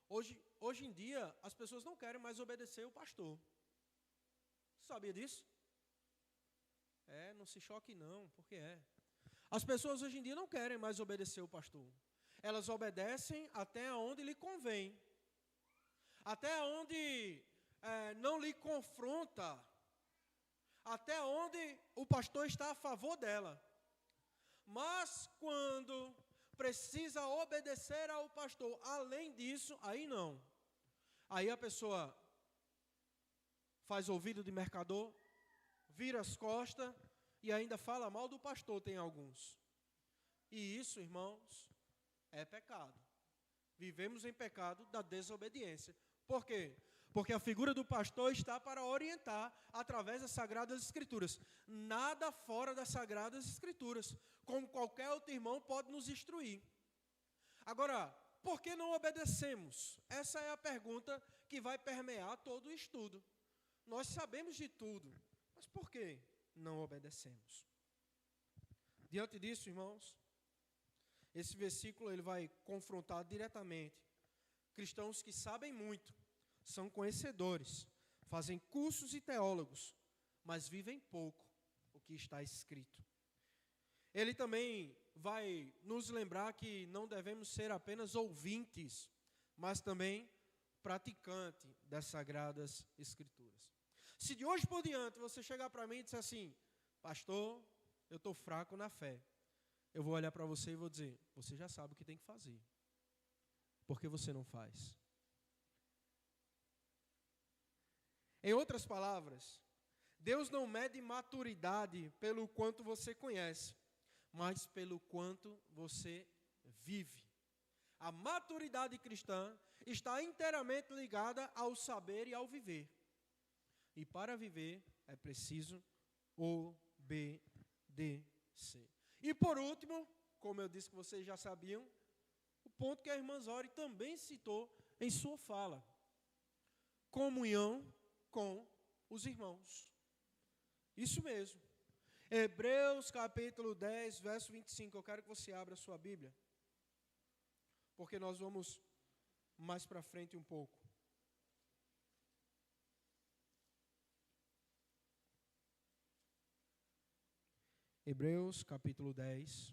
Hoje em dia, as pessoas não querem mais obedecer o pastor. Sabia disso? Não se choque não, porque é. As pessoas hoje em dia não querem mais obedecer o pastor. Elas obedecem até onde lhe convém. Até onde não lhe confronta. Até onde o pastor está a favor dela. Mas quando precisa obedecer ao pastor, além disso, aí não. Aí a pessoa faz ouvido de mercador, vira as costas e ainda fala mal do pastor, tem alguns. E isso, irmãos, é pecado. Vivemos em pecado da desobediência. Por quê? Porque a figura do pastor está para orientar através das Sagradas Escrituras. Nada fora das Sagradas Escrituras. Como qualquer outro irmão pode nos instruir. Agora, por que não obedecemos? Essa é a pergunta que vai permear todo o estudo. Nós sabemos de tudo, mas por que não obedecemos? Diante disso, irmãos, esse versículo ele vai confrontar diretamente cristãos que sabem muito, são conhecedores, fazem cursos e teólogos, mas vivem pouco o que está escrito. Ele também vai nos lembrar que não devemos ser apenas ouvintes, mas também praticantes das Sagradas Escrituras. Se de hoje por diante você chegar para mim e disser assim, pastor, eu estou fraco na fé, eu vou olhar para você e vou dizer, você já sabe o que tem que fazer. Por que você não faz? Em outras palavras, Deus não mede maturidade pelo quanto você conhece, mas pelo quanto você vive. A maturidade cristã está inteiramente ligada ao saber e ao viver. E para viver é preciso obedecer. E por último, como eu disse que vocês já sabiam, o ponto que a irmã Zori também citou em sua fala. Comunhão com os irmãos. Isso mesmo. Hebreus capítulo 10, verso 25. Eu quero que você abra a sua Bíblia. Porque nós vamos mais para frente um pouco. Hebreus capítulo 10.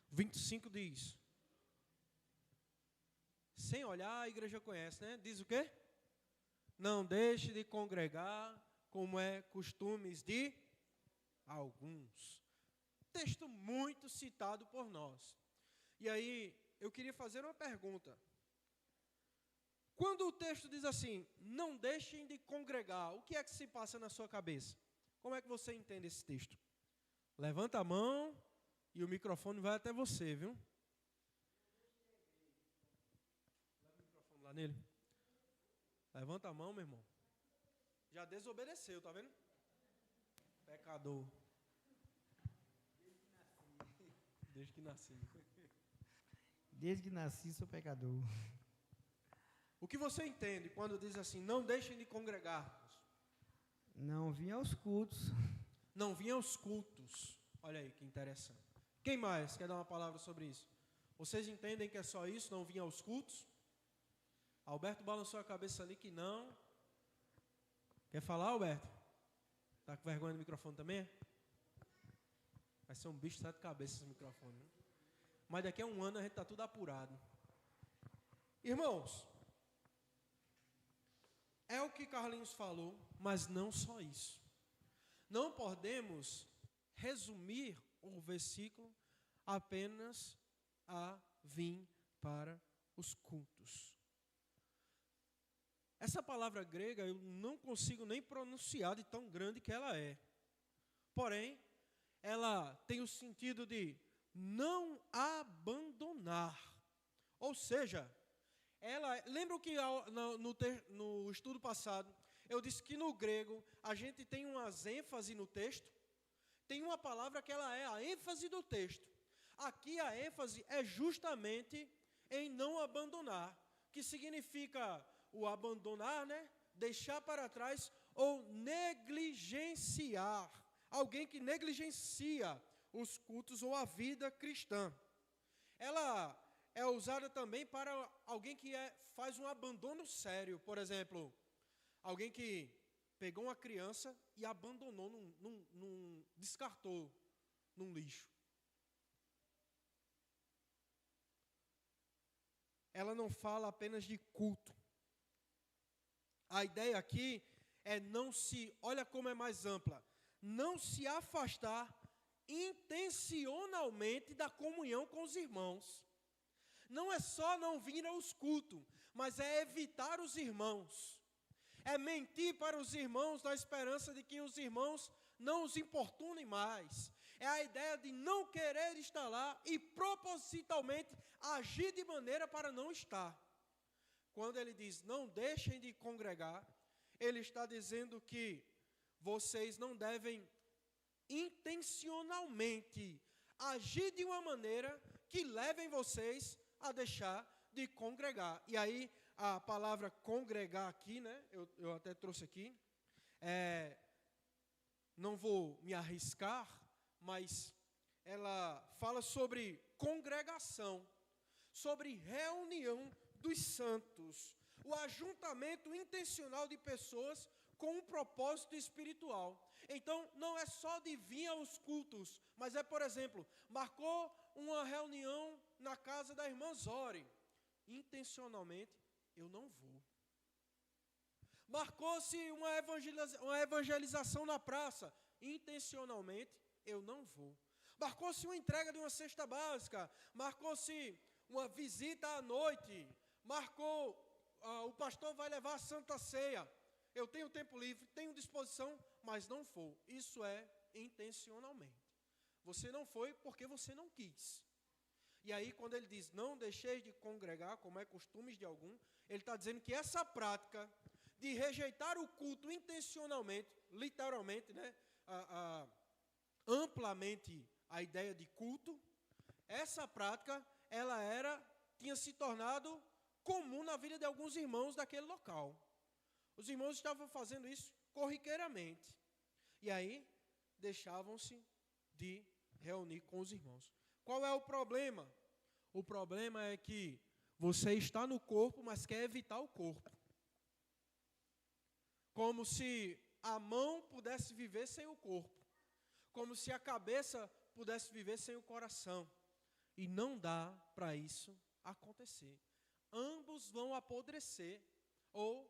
25 diz. Sem olhar, a igreja conhece, né? Diz o quê? Não deixe de congregar, como é costumes de alguns. Texto muito citado por nós. E aí, eu queria fazer uma pergunta. Quando o texto diz assim, não deixem de congregar, o que é que se passa na sua cabeça? Como é que você entende esse texto? Levanta a mão e o microfone vai até você, viu? Leva o microfone lá nele. Levanta a mão, meu irmão. Já desobedeceu, tá vendo? Pecador. Desde que nasci. Desde que nasci, sou pecador. O que você entende quando diz assim, não deixem de congregar? Não vim aos cultos. Não vinha aos cultos. Olha aí, que interessante. Quem mais quer dar uma palavra sobre isso? Vocês entendem que é só isso, não vinha aos cultos? Alberto balançou a cabeça ali que não. Quer falar, Alberto? Tá com vergonha do microfone também? Vai ser um bicho de 7 cabeças esse microfone, né? Mas daqui a um ano a gente está tudo apurado. Irmãos, é o que Carlinhos falou, mas não só isso. Não podemos resumir o versículo apenas a vir para os cultos. Essa palavra grega eu não consigo nem pronunciar de tão grande que ela é. Porém, ela tem o sentido de não abandonar. Ou seja, lembra que no estudo passado, eu disse que no grego a gente tem umas ênfase no texto? Tem uma palavra que ela é a ênfase do texto. Aqui a ênfase é justamente em não abandonar, que significa o abandonar, né? Deixar para trás ou negligenciar. Alguém que negligencia os cultos ou a vida cristã. Ela é usada também para alguém que faz um abandono sério. Por exemplo, alguém que pegou uma criança e abandonou, descartou num lixo. Ela não fala apenas de culto. A ideia aqui é olha como é mais ampla, não se afastar intencionalmente da comunhão com os irmãos. Não é só não vir aos cultos, mas é evitar os irmãos. É mentir para os irmãos na esperança de que os irmãos não os importunem mais. É a ideia de não querer estar lá e propositalmente agir de maneira para não estar. Quando ele diz, não deixem de congregar, ele está dizendo que vocês não devem intencionalmente agir de uma maneira que levem vocês a deixar de congregar. E aí, a palavra congregar aqui, né, eu até trouxe aqui, não vou me arriscar, mas ela fala sobre congregação, sobre reunião dos santos, o ajuntamento intencional de pessoas com um propósito espiritual. Então, não é só de vir aos cultos, mas por exemplo, marcou uma reunião na casa da irmã Zori. Intencionalmente, eu não vou. Marcou-se uma evangelização na praça. Intencionalmente, eu não vou. Marcou-se uma entrega de uma cesta básica. Marcou-se uma visita à noite. O pastor vai levar a Santa Ceia. Eu tenho tempo livre, tenho disposição, mas não vou. Isso é intencionalmente. Você não foi porque você não quis. E aí, quando ele diz, não deixeis de congregar, como é costumes de algum, ele está dizendo que essa prática de rejeitar o culto intencionalmente, literalmente, né, amplamente a ideia de culto, essa prática, tinha se tornado comum na vida de alguns irmãos daquele local. Os irmãos estavam fazendo isso corriqueiramente. E aí, deixavam-se de reunir com os irmãos. Qual é o problema? O problema é que você está no corpo, mas quer evitar o corpo. Como se a mão pudesse viver sem o corpo. Como se a cabeça pudesse viver sem o coração. E não dá para isso acontecer. Ambos vão apodrecer. Ou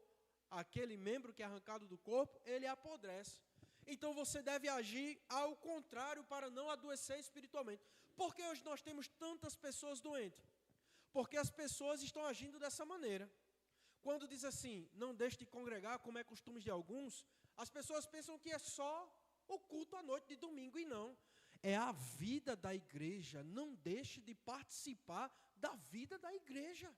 aquele membro que é arrancado do corpo, ele apodrece. Então você deve agir ao contrário para não adoecer espiritualmente. Por que hoje nós temos tantas pessoas doentes? Porque as pessoas estão agindo dessa maneira. Quando diz assim, não deixe de congregar, como é costume de alguns, as pessoas pensam que é só o culto à noite de domingo, e não. É a vida da igreja. Não deixe de participar da vida da igreja.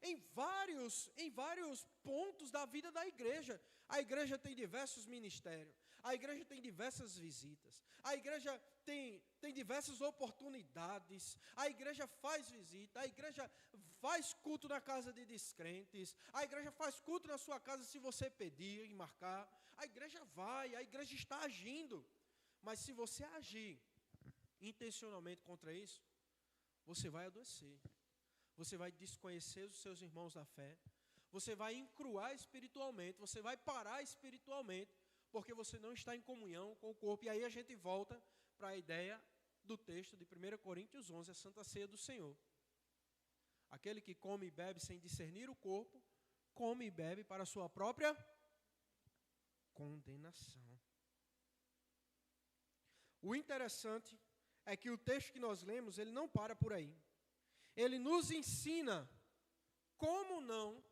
Em vários pontos da vida da igreja. A igreja tem diversos ministérios. A igreja tem diversas visitas. A igreja tem diversas oportunidades. A igreja faz visita. A igreja faz culto na casa de descrentes. A igreja faz culto na sua casa se você pedir e marcar. A igreja vai, a igreja está agindo. Mas se você agir intencionalmente contra isso, você vai adoecer. Você vai desconhecer os seus irmãos da fé. Você vai encruar espiritualmente. Você vai parar espiritualmente. Porque você não está em comunhão com o corpo. E aí a gente volta para a ideia do texto de 1 Coríntios 11, a Santa Ceia do Senhor. Aquele que come e bebe sem discernir o corpo, come e bebe para a sua própria condenação. O interessante é que o texto que nós lemos, ele não para por aí. Ele nos ensina como não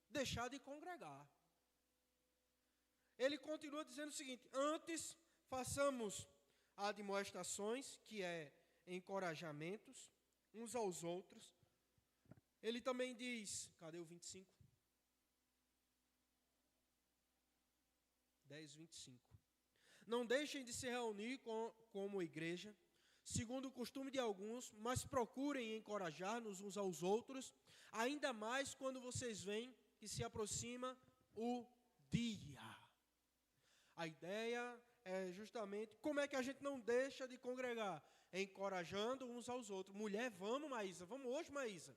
deixar de congregar. Ele continua dizendo o seguinte: antes façamos admoestações, que é encorajamentos, uns aos outros. Ele também diz, cadê o 25? 10, 25. Não deixem de se reunir como igreja, segundo o costume de alguns, mas procurem encorajar-nos uns aos outros, ainda mais quando vocês veem que se aproxima o dia. A ideia é justamente como é que a gente não deixa de congregar, encorajando uns aos outros. Mulher, vamos, Maísa, vamos hoje, Maísa.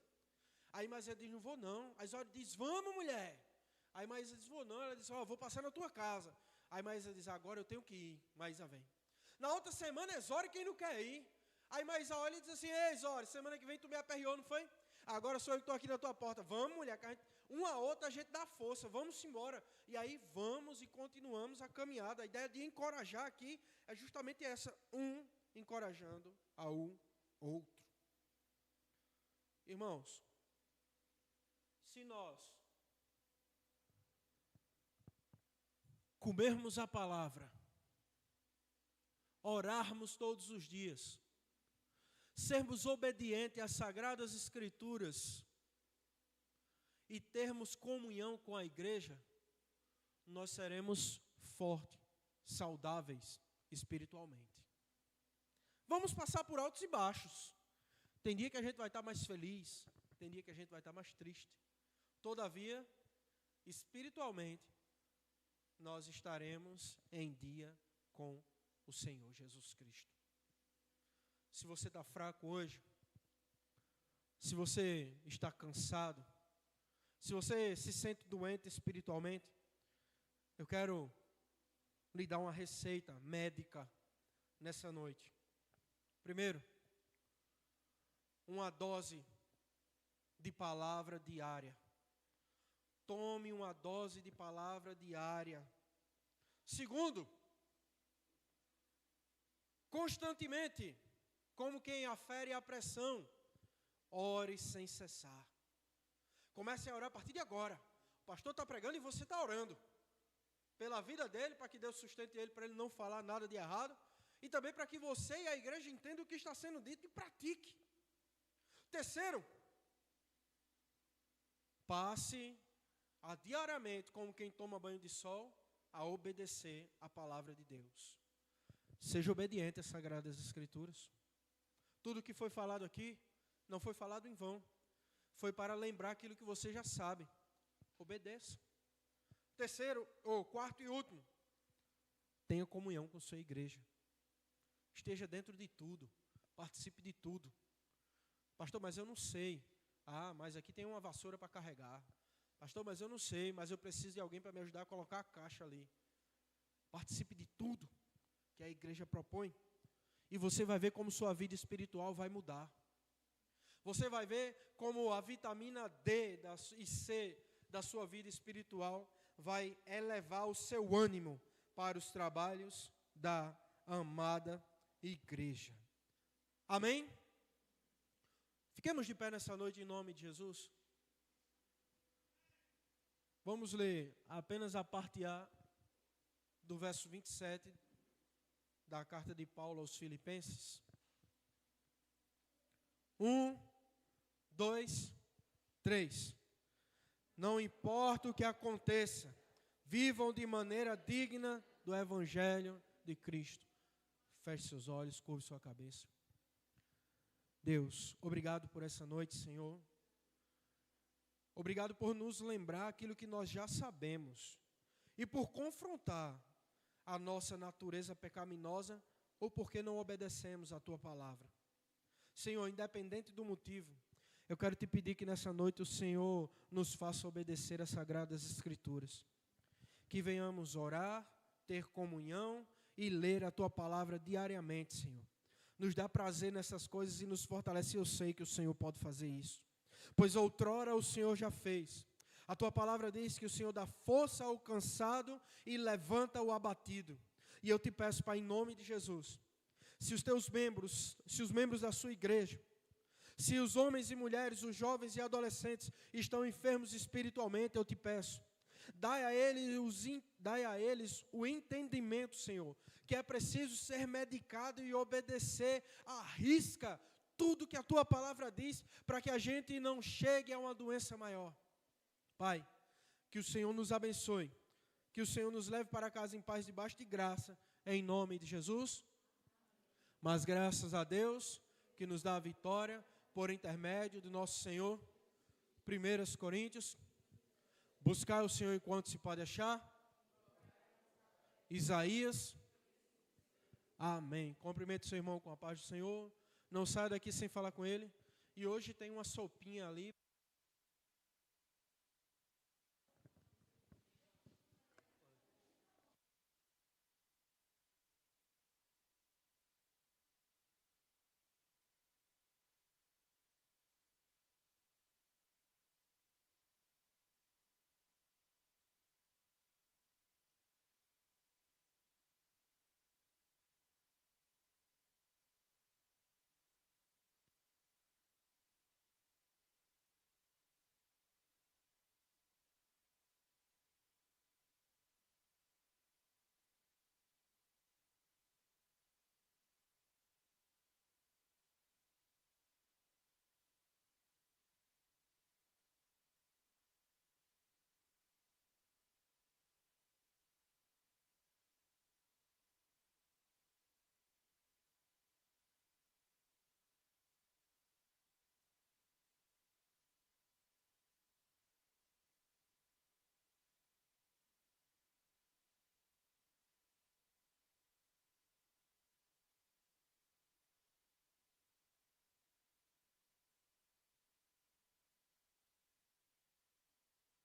Aí Maísa diz, não vou não. Aí Zória diz, vamos, mulher. Aí Maísa diz, vou não. Ela diz, vou passar na tua casa. Aí Maísa diz, agora eu tenho que ir. Maísa vem. Na outra semana é Zória quem não quer ir. Aí Maísa olha e diz assim, ei Zória, semana que vem tu me aperreou, não foi? Agora sou eu que estou aqui na tua porta. Vamos, mulher, que uma a outra a gente dá força, vamos embora. E aí vamos e continuamos a caminhada. A ideia de encorajar aqui é justamente essa, um encorajando ao outro. Irmãos, se nós comermos a palavra, orarmos todos os dias, sermos obedientes às Sagradas Escrituras e termos comunhão com a igreja, nós seremos fortes, saudáveis espiritualmente. Vamos passar por altos e baixos. Tem dia que a gente vai estar mais feliz, tem dia que a gente vai estar mais triste. Todavia, espiritualmente, nós estaremos em dia com o Senhor Jesus Cristo. Se você está fraco hoje, se você está cansado, se você se sente doente espiritualmente, eu quero lhe dar uma receita médica nessa noite. Primeiro, uma dose de palavra diária. Tome uma dose de palavra diária. Segundo, constantemente, como quem afere a pressão, ore sem cessar. Comece a orar a partir de agora. O pastor está pregando e você está orando. Pela vida dele, para que Deus sustente ele, para ele não falar nada de errado. E também para que você e a igreja entendam o que está sendo dito e pratique. Terceiro, passe diariamente, como quem toma banho de sol, a obedecer a palavra de Deus. Seja obediente às Sagradas Escrituras. Tudo que foi falado aqui, não foi falado em vão. Foi para lembrar aquilo que você já sabe. Obedeça. Terceiro, ou quarto e último, tenha comunhão com sua igreja. Esteja dentro de tudo. Participe de tudo. Pastor, mas eu não sei. Mas aqui tem uma vassoura para carregar. Pastor, mas eu não sei, mas eu preciso de alguém para me ajudar a colocar a caixa ali. Participe de tudo que a igreja propõe. E você vai ver como sua vida espiritual vai mudar. Você vai ver como a vitamina D e C da sua vida espiritual vai elevar o seu ânimo para os trabalhos da amada igreja. Amém? Fiquemos de pé nessa noite em nome de Jesus. Vamos ler apenas a parte A do verso 27 da carta de Paulo aos Filipenses. 1, 2, 3. Não importa o que aconteça, vivam de maneira digna do Evangelho de Cristo. Feche seus olhos, curve sua cabeça. Deus, obrigado por essa noite, Senhor. Obrigado por nos lembrar aquilo que nós já sabemos e por confrontar a nossa natureza pecaminosa ou porque não obedecemos a Tua palavra. Senhor, independente do motivo, eu quero te pedir que nessa noite o Senhor nos faça obedecer as Sagradas Escrituras. Que venhamos orar, ter comunhão e ler a Tua palavra diariamente, Senhor. Nos dá prazer nessas coisas e nos fortalece. Eu sei que o Senhor pode fazer isso, pois outrora o Senhor já fez. A Tua palavra diz que o Senhor dá força ao cansado e levanta o abatido. E eu te peço, Pai, em nome de Jesus, se os membros da sua igreja, se os homens e mulheres, os jovens e adolescentes estão enfermos espiritualmente, eu te peço, dai a eles o entendimento, Senhor, que é preciso ser medicado e obedecer à risca tudo que a Tua palavra diz, para que a gente não chegue a uma doença maior. Pai, que o Senhor nos abençoe, que o Senhor nos leve para casa em paz, debaixo de graça, em nome de Jesus. Mas graças a Deus, que nos dá a vitória, por intermédio do nosso Senhor. 1 Coríntios, buscar o Senhor enquanto se pode achar. Isaías, amém. Cumprimente seu irmão com a paz do Senhor. Não saia daqui sem falar com ele. E hoje tem uma sopinha ali.